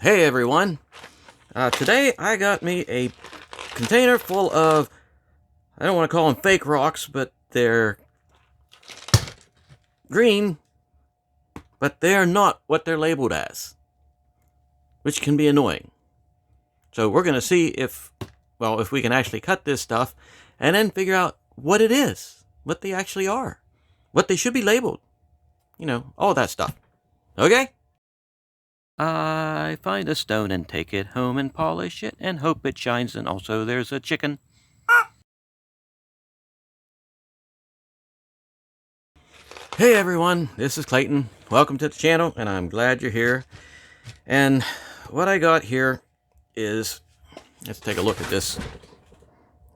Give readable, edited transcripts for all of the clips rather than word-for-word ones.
Hey everyone! Today I got me a container full of, I don't want to call them fake rocks, but they're green, but they're not what they're labeled as, which can be annoying. So we're going to see if we can actually cut this stuff and then figure out what it is, what they actually are, what they should be labeled, all that stuff. Okay? I find a stone and take it home and polish it and hope it shines, and also there's a chicken. Hey everyone, this is Clayton. Welcome to the channel, and I'm glad you're here. And what I got here is, let's take a look at this.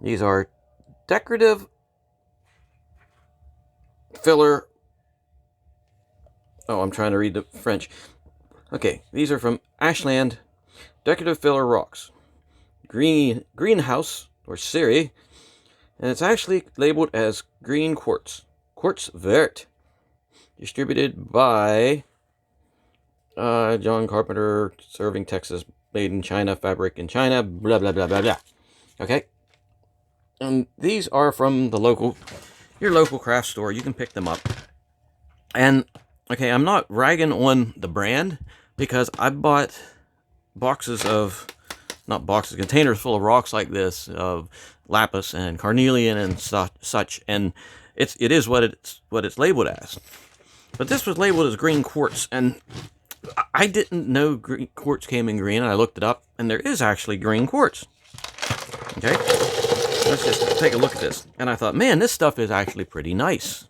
These are decorative filler. Oh, I'm trying to read the French. Okay, these are from Ashland Decorative Filler Rocks. Greenhouse, or Siri, and it's actually labeled as green quartz. Quartz vert. Distributed by John Carpenter, serving Texas, made in China, fabric in China, blah, blah, blah, blah, blah. Okay? And these are from your local craft store. You can pick them up. And, okay, I'm not ragging on the brand, because I bought containers full of rocks like this, of lapis and carnelian and such, and it is what it's labeled as. But this was labeled as green quartz, and I didn't know green quartz came in green, and I looked it up, and there is actually green quartz. Okay, let's just take a look at this. And I thought, man, this stuff is actually pretty nice.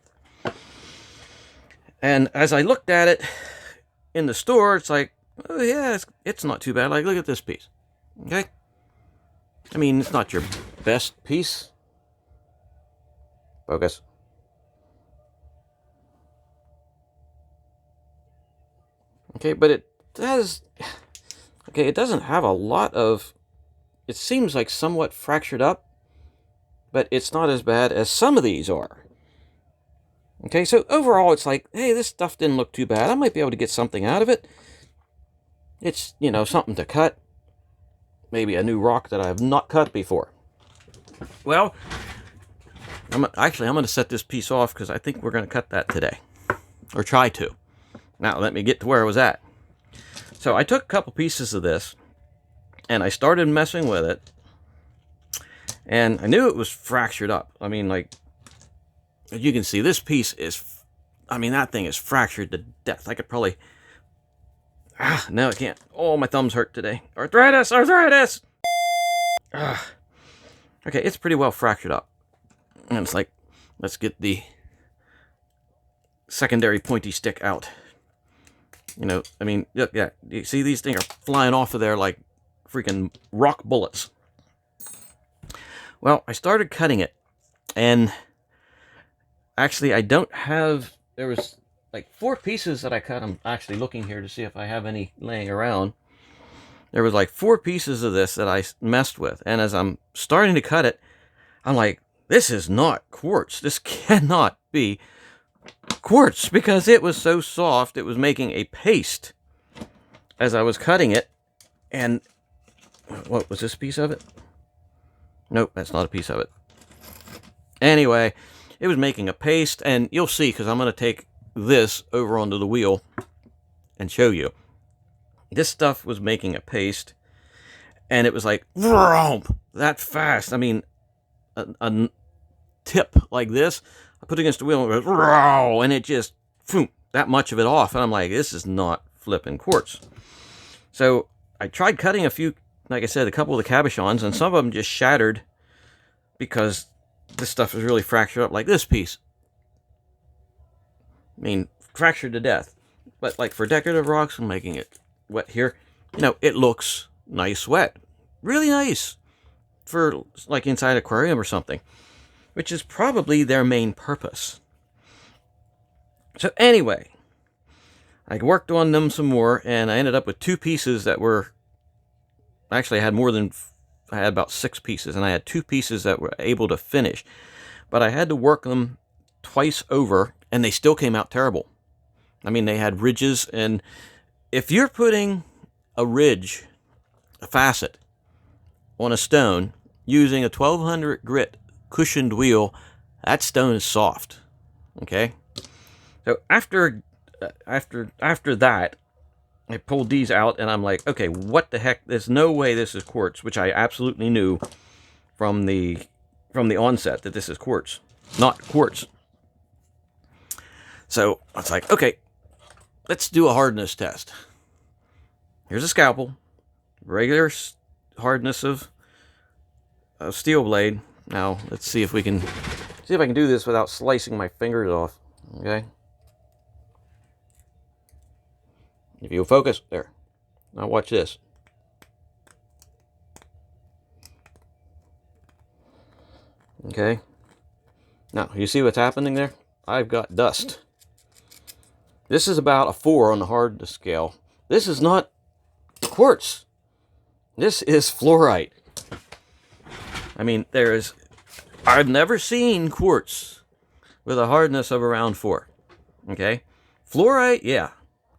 And as I looked at it in the store, it's like, oh yeah, it's not too bad. Like, look at this piece. Okay, I mean, it's not your best piece. Focus. Okay, but it does. Okay, it doesn't have a lot of. It seems like somewhat fractured up, but it's not as bad as some of these are. Okay, so overall, it's like, hey, this stuff didn't look too bad. I might be able to get something out of it. It's, something to cut. Maybe a new rock that I have not cut before. Well, I'm going to set this piece off, because I think we're going to cut that today. Or try to. Now, let me get to where I was at. So I took a couple pieces of this, and I started messing with it, and I knew it was fractured up. I mean, like, as you can see, this piece is, that thing is fractured to death. I could probably, no, I can't. Oh, my thumbs hurt today. Arthritis! Okay, it's pretty well fractured up. And it's like, let's get the secondary pointy stick out. Look, yeah, you see these things are flying off of there like freaking rock bullets. Well, I started cutting it, and actually there was like 4 pieces that I cut. I'm actually looking here to see if I have any laying around. There was like 4 pieces of this that I messed with, and as I'm starting to cut it, I'm like, this is not quartz. This cannot be quartz, because it was so soft, it was making a paste as I was cutting it. And what was this piece of it? Nope, that's not a piece of it. Anyway, it was making a paste, and you'll see, because I'm going to take this over onto the wheel and show you. This stuff was making a paste, and it was like, that fast. I mean, a tip like this, I put it against the wheel, and it goes, and it just, that much of it off. And I'm like, this is not flipping quartz. So I tried cutting a few, like I said, a couple of the cabochons, and some of them just shattered because this stuff is really fractured up, like this piece. Fractured to death. But like for decorative rocks, I'm making it wet here. It looks nice wet. Really nice. For like inside an aquarium or something. Which is probably their main purpose. So anyway, I worked on them some more, and I ended up with 2 pieces that were, actually I had about 6 pieces, and I had 2 pieces that were able to finish. But I had to work them twice over, and they still came out terrible. They had ridges, and if you're putting a ridge, a facet on a stone using a 1200 grit cushioned wheel, that stone is soft. Okay, so after that, I pulled these out and I'm like, okay, what the heck? There's no way this is quartz, which I absolutely knew from the onset that this is quartz, not quartz. So I was like, okay, let's do a hardness test. Here's a scalpel, regular hardness of steel blade. Now let's see if I can do this without slicing my fingers off. Okay. If you focus there. Now watch this. Okay. Now you see what's happening there? I've got dust. This is about a 4 on the hardness scale. This is not quartz. This is fluorite. I mean, I've never seen quartz with a hardness of around 4. Okay? Fluorite, yeah.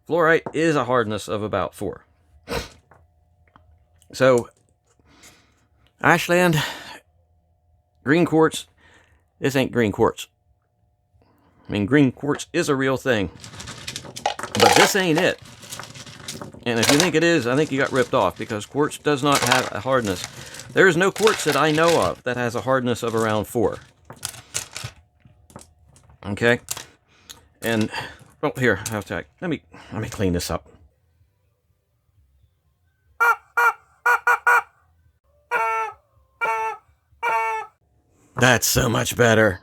Fluorite is a hardness of about 4. So, Ashland, green quartz, this ain't green quartz. I mean, green quartz is a real thing. But this ain't it. And if you think it is, I think you got ripped off, because quartz does not have a hardness. There is no quartz that I know of that has a hardness of around 4. Okay? And, oh, here, I have to, let me clean this up. That's so much better.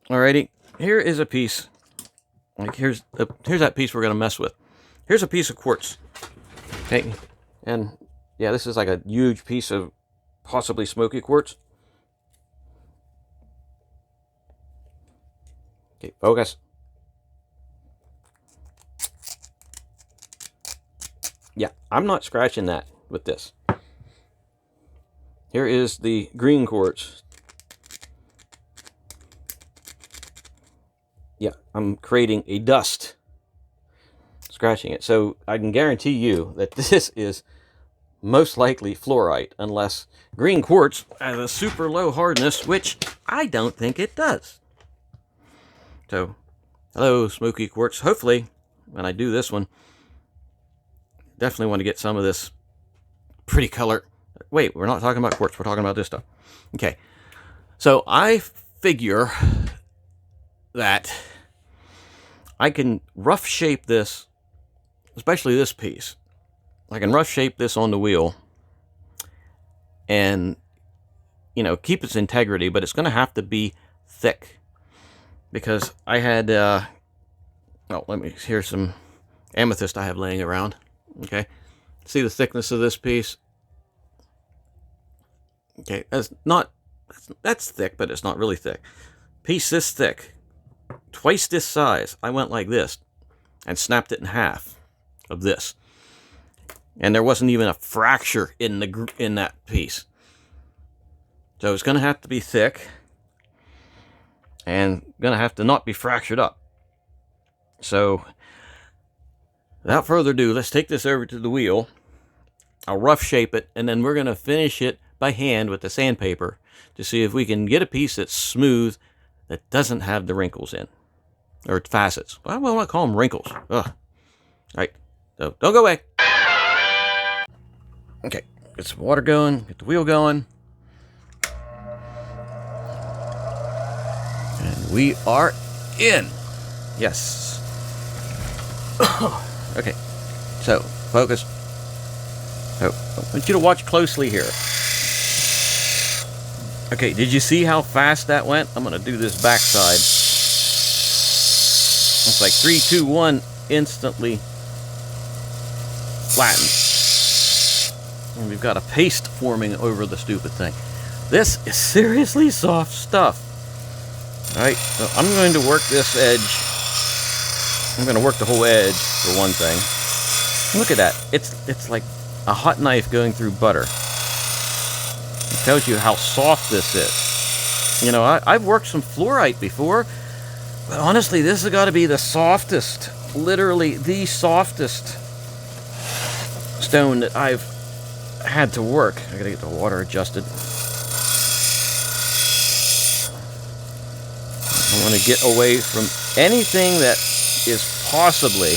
Alrighty, here is a piece. Like here's that piece we're gonna mess with. Here's a piece of quartz. Okay, and yeah, this is like a huge piece of possibly smoky quartz. Okay, focus. Yeah, I'm not scratching that with this. Here is the green quartz. Yeah, I'm creating a dust, scratching it. So I can guarantee you that this is most likely fluorite, unless green quartz has a super low hardness, which I don't think it does. So, hello, smoky quartz. Hopefully, when I do this one, definitely want to get some of this pretty color. Wait, we're not talking about quartz. We're talking about this stuff. Okay, so I figure that I can rough shape this, especially this piece. I can rough shape this on the wheel and, you know, keep its integrity, but it's going to have to be thick, because I had, oh, here's some amethyst I have laying around. Okay, see the thickness of this piece? Okay, that's thick, but it's not really thick. Piece this thick, twice this size, I went like this and snapped it in half of this, and there wasn't even a fracture in that piece. So it's going to have to be thick and going to have to not be fractured up. So without further ado, let's take this over to the wheel. I'll rough shape it, and then we're going to finish it by hand with the sandpaper to see if we can get a piece that's smooth, that doesn't have the wrinkles in, or facets. I will not call them wrinkles. Ugh. All right, so don't go away. Okay, get some water going, get the wheel going. And we are in. Yes. Okay, so focus. So I want you to watch closely here. Okay, did you see how fast that went? I'm going to do this backside. It's like 3, 2, 1, instantly flattened. And we've got a paste forming over the stupid thing. This is seriously soft stuff. Alright, so I'm going to work this edge. I'm going to work the whole edge, for one thing. Look at that. It's like a hot knife going through butter. It tells you how soft this is. You know, I've worked some fluorite before, but honestly, this has got to be the softest, literally the softest stone that I've had to work. I gotta get the water adjusted. I want to get away from anything that is possibly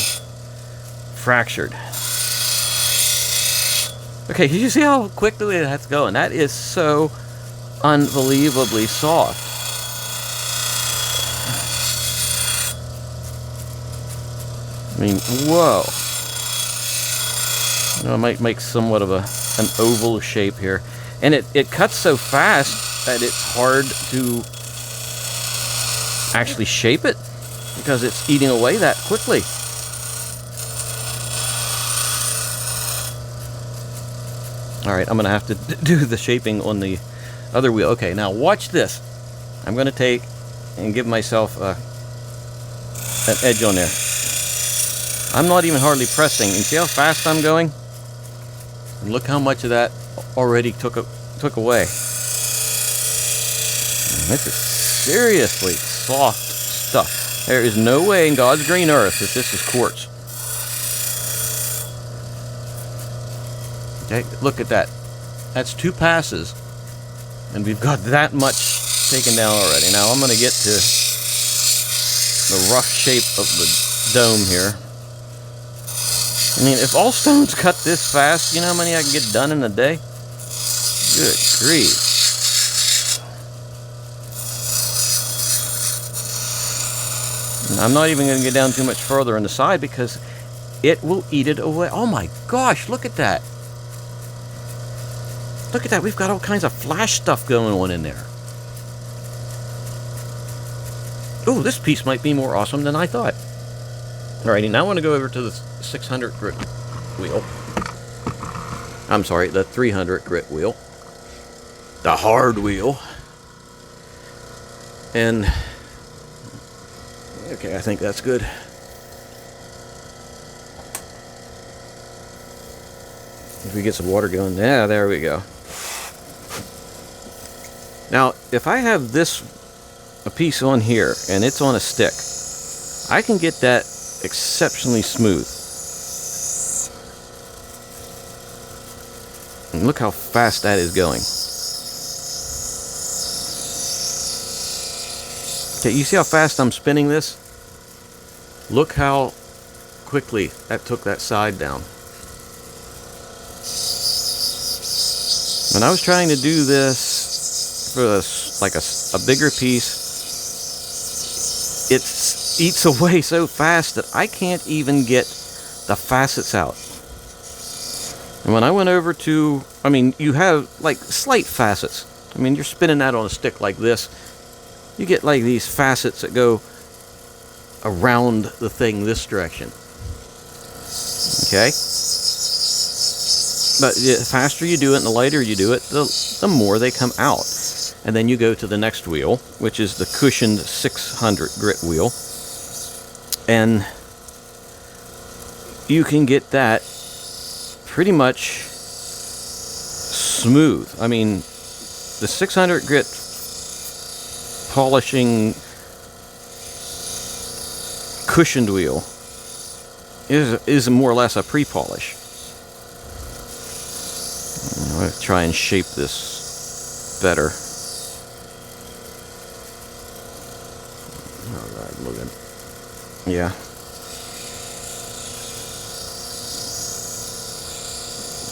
fractured. Okay, you see how quickly that's going? That is so unbelievably soft. I mean, whoa. You know, I might make somewhat of an oval shape here. And it cuts so fast that it's hard to actually shape it because it's eating away that quickly. Alright, I'm going to have to do the shaping on the other wheel. Okay, now watch this. I'm going to take and give myself an edge on there. I'm not even hardly pressing. And see how fast I'm going? And look how much of that already took away. This is seriously soft stuff. There is no way in God's green earth that this is quartz. Okay, look at that. That's 2 passes. And we've got that much taken down already. Now I'm going to get to the rough shape of the dome here. I mean, if all stones cut this fast, you know how many I can get done in a day? Good grief. And I'm not even going to get down too much further on the side because it will eat it away. Oh my gosh, look at that. Look at that. We've got all kinds of flash stuff going on in there. Oh, this piece might be more awesome than I thought. Alrighty, now I want to go over to the 600 grit wheel. I'm sorry, the 300 grit wheel. The hard wheel. And, okay, I think that's good. If we get some water going, yeah, there we go. Now, if I have a piece on here and it's on a stick, I can get that exceptionally smooth. And look how fast that is going. Okay, you see how fast I'm spinning this? Look how quickly that took that side down. When I was trying to do this for like a bigger piece, it eats away so fast that I can't even get the facets out. And when I went over to, I mean, you have like slight facets. I mean, you're spinning that on a stick like this. You get like these facets that go around the thing this direction. Okay? But the faster you do it and the lighter you do it, the more they come out. And then you go to the next wheel, which is the cushioned 600 grit wheel. And you can get that pretty much smooth. I mean, the 600 grit polishing cushioned wheel is more or less a pre-polish. I'm going to try and shape this better. Alright, moving. Yeah.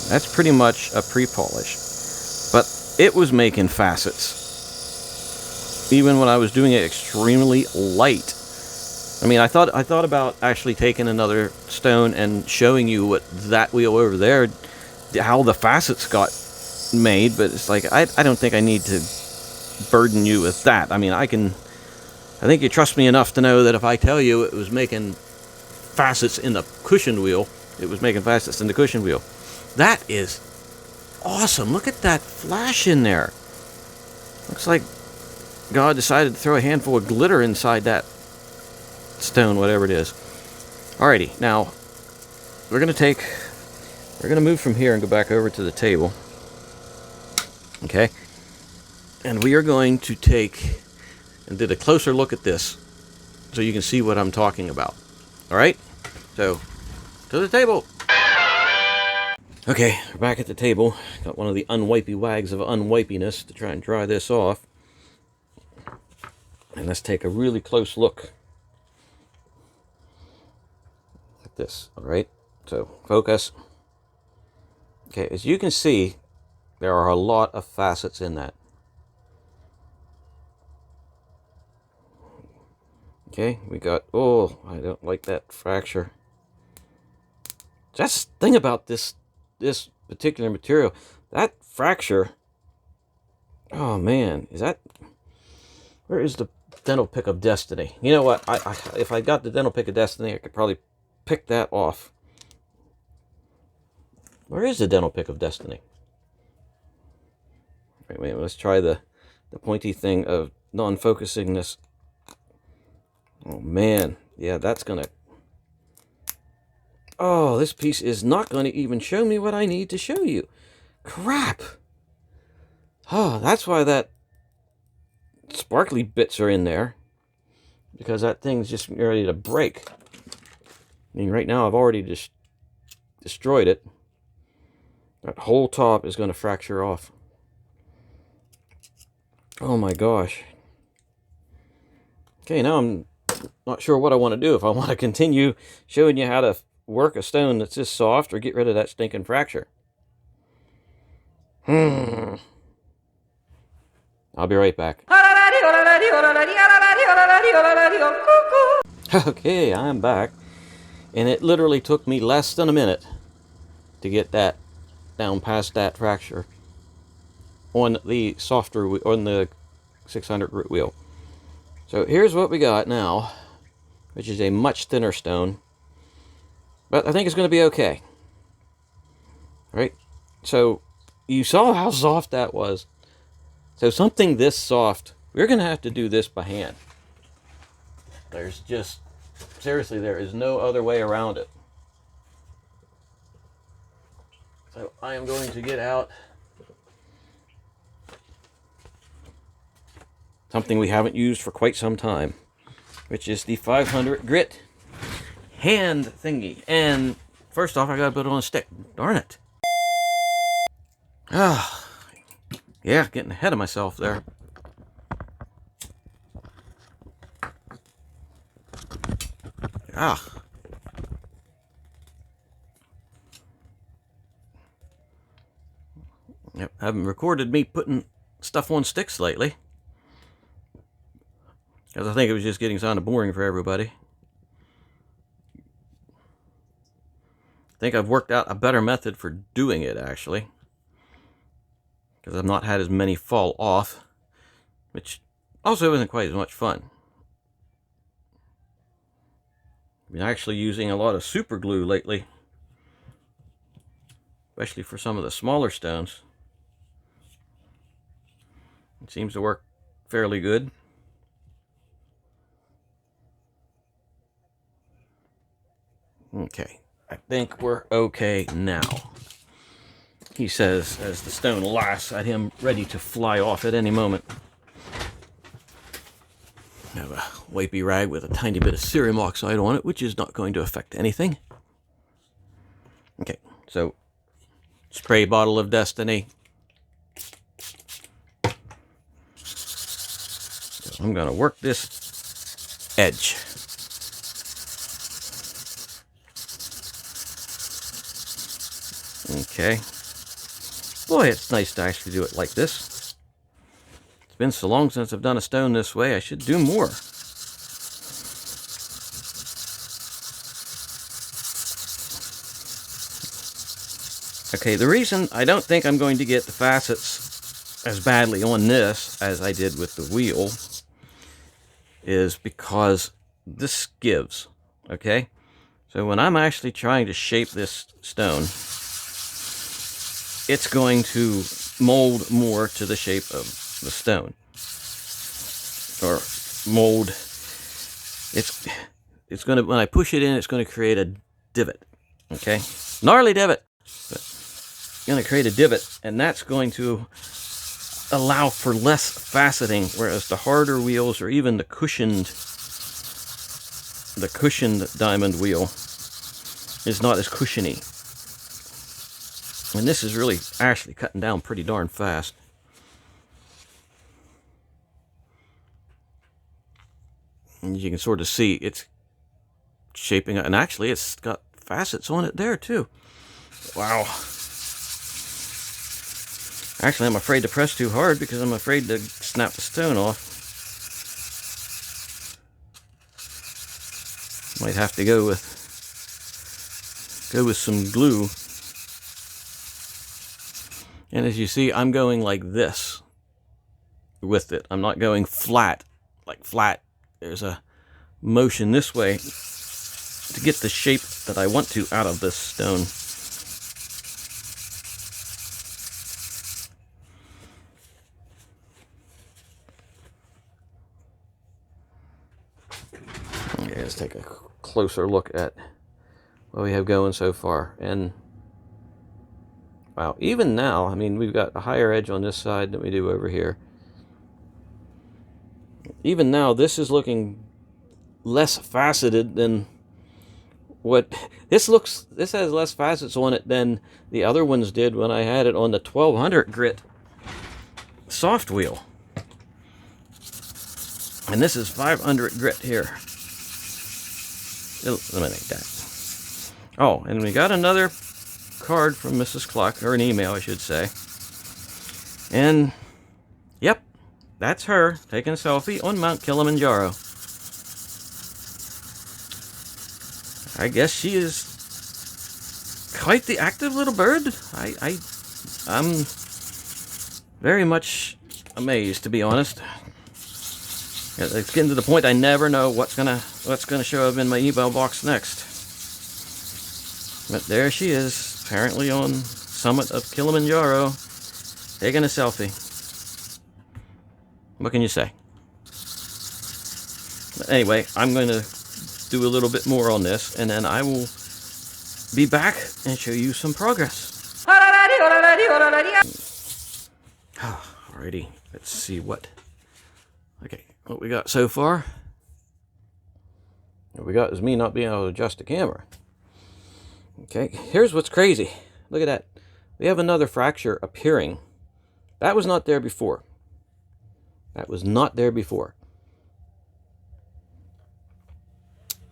That's pretty much a pre-polish. But it was making facets. Even when I was doing it extremely light. I mean, I thought about actually taking another stone and showing you what that wheel over there, how the facets got made, but it's like, I don't think I need to burden you with that. I mean, I think you trust me enough to know that if I tell you it was making facets in the cushion wheel, it was making facets in the cushion wheel. That is awesome. Look at that flash in there. Looks like God decided to throw a handful of glitter inside that stone, whatever it is. Alrighty, now we're going to move from here and go back over to the table. Okay? And we are going to take and did a closer look at this so you can see what I'm talking about. Alright? So, to the table. Okay, we're back at the table. Got one of the unwipey wags of unwipiness to try and dry this off. And let's take a really close look at this, alright? So, focus. Okay, as you can see, there are a lot of facets in that. Okay, we got, oh, I don't like that fracture. That's the thing about this particular material. That fracture, oh man, is that, where is the dental pick of destiny? You know what, if I got the dental pick of destiny, I could probably pick that off. Where is the dental pick of destiny? Wait, let's try the pointy thing of non-focusing this. Oh man, yeah, that's gonna, oh, this piece is not going to even show me what I need to show you. Crap. Oh, that's why that sparkly bits are in there. Because that thing's just ready to break. I mean, right now I've already just destroyed it. That whole top is going to fracture off. Oh my gosh. Okay, now I'm not sure what I want to do. If I want to continue showing you how to work a stone that's this soft or get rid of that stinking fracture. I'll be right back. Okay, I'm back. And it literally took me less than a minute to get that down past that fracture on the softer, on the 600 root wheel. So here's what we got now, which is a much thinner stone. But I think it's going to be okay. Right? So you saw how soft that was. So something this soft, we're going to have to do this by hand. There's just, seriously, there is no other way around it. So I am going to get out something we haven't used for quite some time, which is the 500 grit hand thingy. And first off, I gotta put it on a stick. Darn it. Ah, yeah, getting ahead of myself there. Ah. Yep, haven't recorded me putting stuff on sticks lately, because I think it was just getting kind of boring for everybody. I think I've worked out a better method for doing it, actually, because I've not had as many fall off, which also isn't quite as much fun. I've been actually using a lot of super glue lately, especially for some of the smaller stones. It seems to work fairly good. Okay, I think we're okay now. He says, as the stone laughs at him, ready to fly off at any moment. I have a wipey rag with a tiny bit of cerium oxide on it, which is not going to affect anything. Okay, so spray bottle of destiny. So I'm going to work this edge. Okay. Boy, it's nice to actually do it like this. It's been so long since I've done a stone this way, I should do more. Okay, the reason I don't think I'm going to get the facets as badly on this as I did with the wheel is because this gives, okay? So when I'm actually trying to shape this stone, it's going to mold more to the shape of the stone. Or mold, it's going to, when I push it in, it's going to create a divot, okay? Gnarly divot, but it's going to create a divot, and that's going to allow for less faceting, whereas the harder wheels, or even the cushioned diamond wheel, is not as cushiony. And this is really actually cutting down pretty darn fast. And you can sort of see it's shaping up. And actually, it's got facets on it there, too. Wow. Actually, I'm afraid to press too hard because I'm afraid to snap the stone off. Might have to go with some glue. And as you see, I'm going like this with it. I'm not going flat, like flat. There's a motion this way to get the shape that I want to out of this stone. Okay, let's take a closer look at what we have going so far. And wow, even now, I mean, we've got a higher edge on this side than we do over here. Even now, this is looking less faceted than what this looks. This has less facets on it than the other ones did when I had it on the 1200 grit soft wheel. And this is 500 grit here. Eliminate that. Oh, and we got another card from Mrs. Cluck, or an email, I should say. And yep, that's her taking a selfie on Mount Kilimanjaro. I guess she is quite the active little bird. I'm very much amazed, to be honest. It's getting to the point I never know what's gonna show up in my email box next. But there she is, apparently on summit of Kilimanjaro, taking a selfie. What can you say? But anyway, I'm going to do a little bit more on this, and then I will be back and show you some progress. Alrighty, let's see what we got so far. What we got is me not being able to adjust the camera. Okay, here's what's crazy. Look at that. We have another fracture appearing. That was not there before. That was not there before.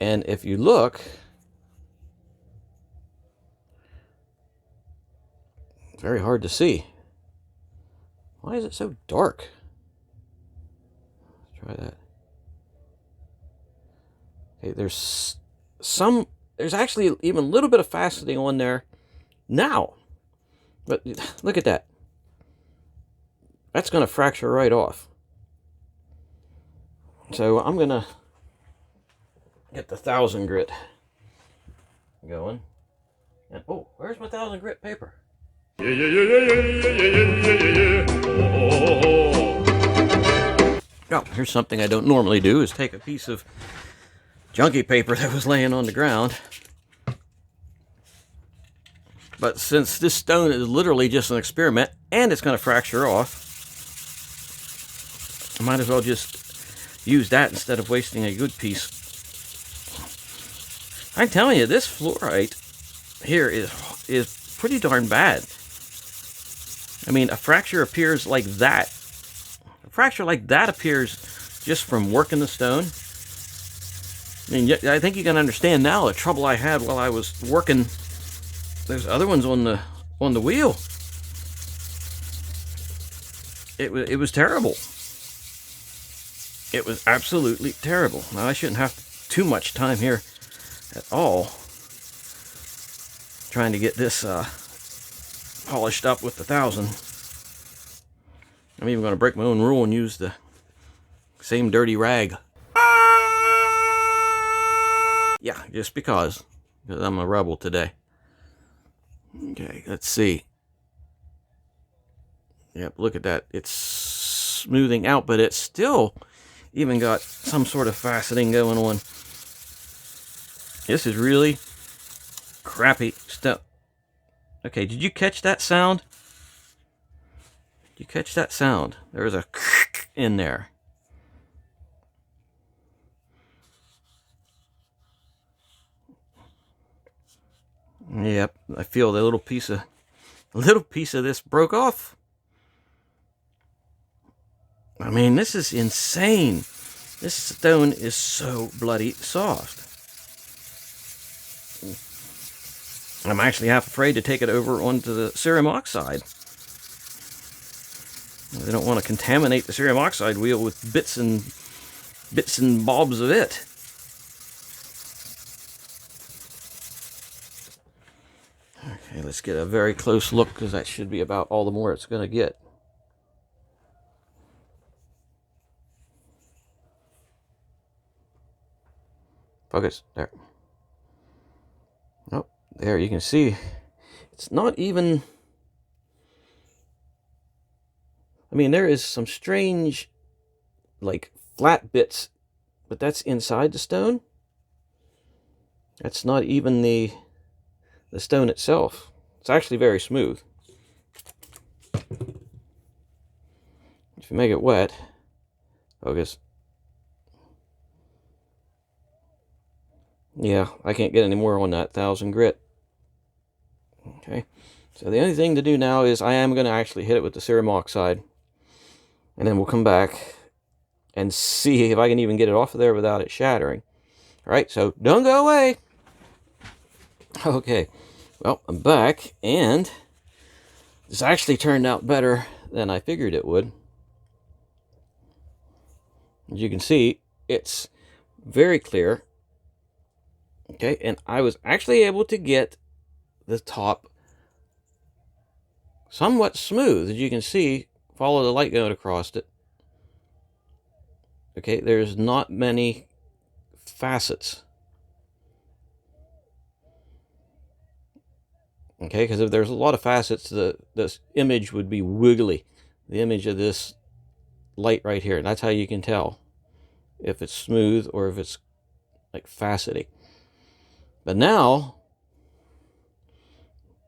And if you look, it's very hard to see. Why is it so dark? Let's try that. Okay, there's actually even a little bit of faceting on there now. But look at that. That's going to fracture right off. So I'm going to get the 1000 grit going. And oh, where's my 1000 grit paper? Oh, here's something I don't normally do, is take a piece of junky paper that was laying on the ground. But since this stone is literally just an experiment and it's going to fracture off, I might as well just use that instead of wasting a good piece. I'm telling you, this fluorite here is pretty darn bad. I mean, a fracture appears like that. A fracture like that appears just from working the stone. I mean, I think you can understand now the trouble I had while I was working those other ones on the wheel. It was terrible. It was absolutely terrible. Now, I shouldn't have too much time here at all trying to get this polished up with the 1000. I'm even going to break my own rule and use the same dirty rag. Yeah, just because I'm a rebel today. Okay, let's see. Yep, look at that. It's smoothing out, but it's still even got some sort of faceting going on. This is really crappy stuff. Okay, did you catch that sound? Did you catch that sound? There was a in there. Yep, I feel the little piece of a little piece of this broke off. I mean, this is insane. This stone is so bloody soft. I'm actually half afraid to take it over onto the cerium oxide. I don't want to contaminate the cerium oxide wheel with bits and bobs of it. Okay, let's get a very close look, because that should be about all the more it's going to get. Focus. There. Oh, there you can see. It's not even... I mean, there is some strange, like, flat bits, but that's inside the stone. That's not even the stone itself. It's actually very smooth. If you make it wet, focus. Yeah, I can't get any more on that 1000 grit. Okay, so the only thing to do now is I am going to actually hit it with the cerium oxide, and then we'll come back and see if I can even get it off of there without it shattering. All right, so don't go away. Okay, well, I'm back, and this actually turned out better than I figured it would. As you can see, it's very clear. Okay, and I was actually able to get the top somewhat smooth. As you can see, follow the light going across it. Okay, there's not many facets. Okay, because if there's a lot of facets, this image would be wiggly. The image of this light right here. And that's how you can tell if it's smooth or if it's like facety. But now,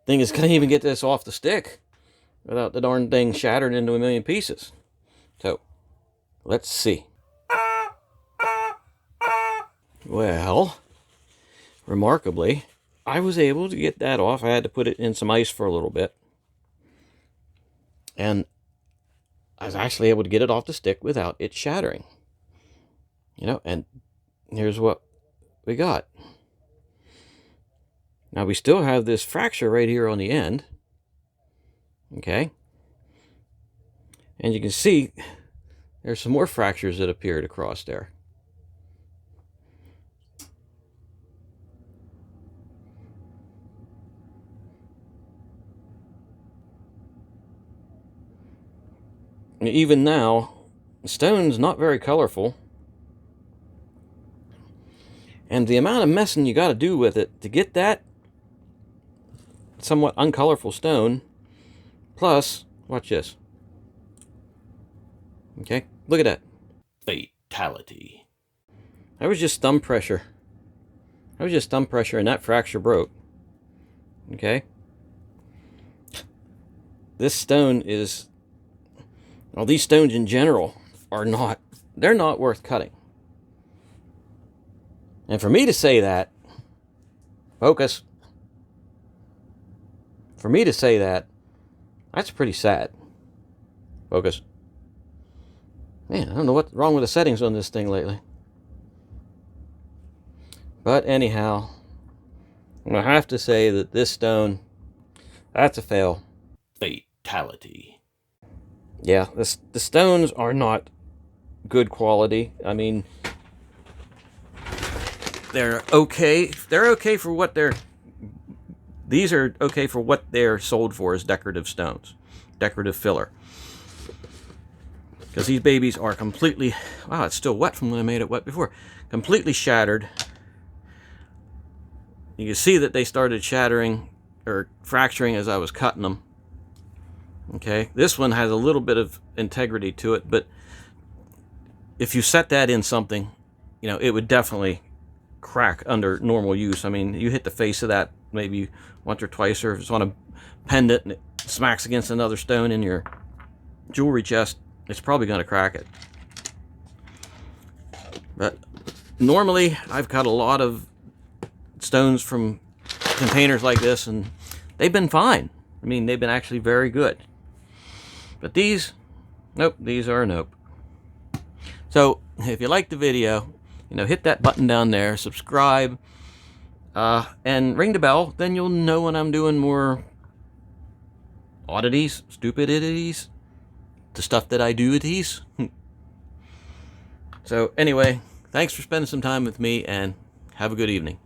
thing is, can't even get this off the stick without the darn thing shattered into a million pieces. So, let's see. Well, remarkably, I was able to get that off. I had to put it in some ice for a little bit. And I was actually able to get it off the stick without it shattering. You know, and here's what we got. Now we still have this fracture right here on the end. Okay. And you can see there's some more fractures that appeared across there. Even now, the stone's not very colorful. And the amount of messing you got to do with it to get that somewhat uncolorful stone, plus, watch this. Okay, look at that. Fatality. That was just thumb pressure. That was just thumb pressure, and that fracture broke. Okay? This stone is... Well, these stones in general are not... They're not worth cutting. And for me to say that... Focus. For me to say that, that's pretty sad. Focus. Man, I don't know what's wrong with the settings on this thing lately. But anyhow, I'm going to have to say that this stone, that's a fail. Fatality. Yeah, the stones are not good quality. I mean, they're okay. They're okay for what they're... These are okay for what they're sold for as decorative stones. Decorative filler. Because these babies are completely... Wow, it's still wet from when I made it wet before. Completely shattered. You can see that they started shattering or fracturing as I was cutting them. Okay, this one has a little bit of integrity to it, but if you set that in something, you know, it would definitely crack under normal use. I mean, you hit the face of that maybe once or twice, or if it's on a pendant and it smacks against another stone in your jewelry chest, it's probably going to crack it. But normally, I've cut a lot of stones from containers like this, and they've been fine. I mean, they've been actually very good. But these, nope, these are a nope. So if you like the video, hit that button down there, subscribe, and ring the bell. Then you'll know when I'm doing more oddities, stupidities, the stuff that I do with these. So anyway, thanks for spending some time with me, and have a good evening.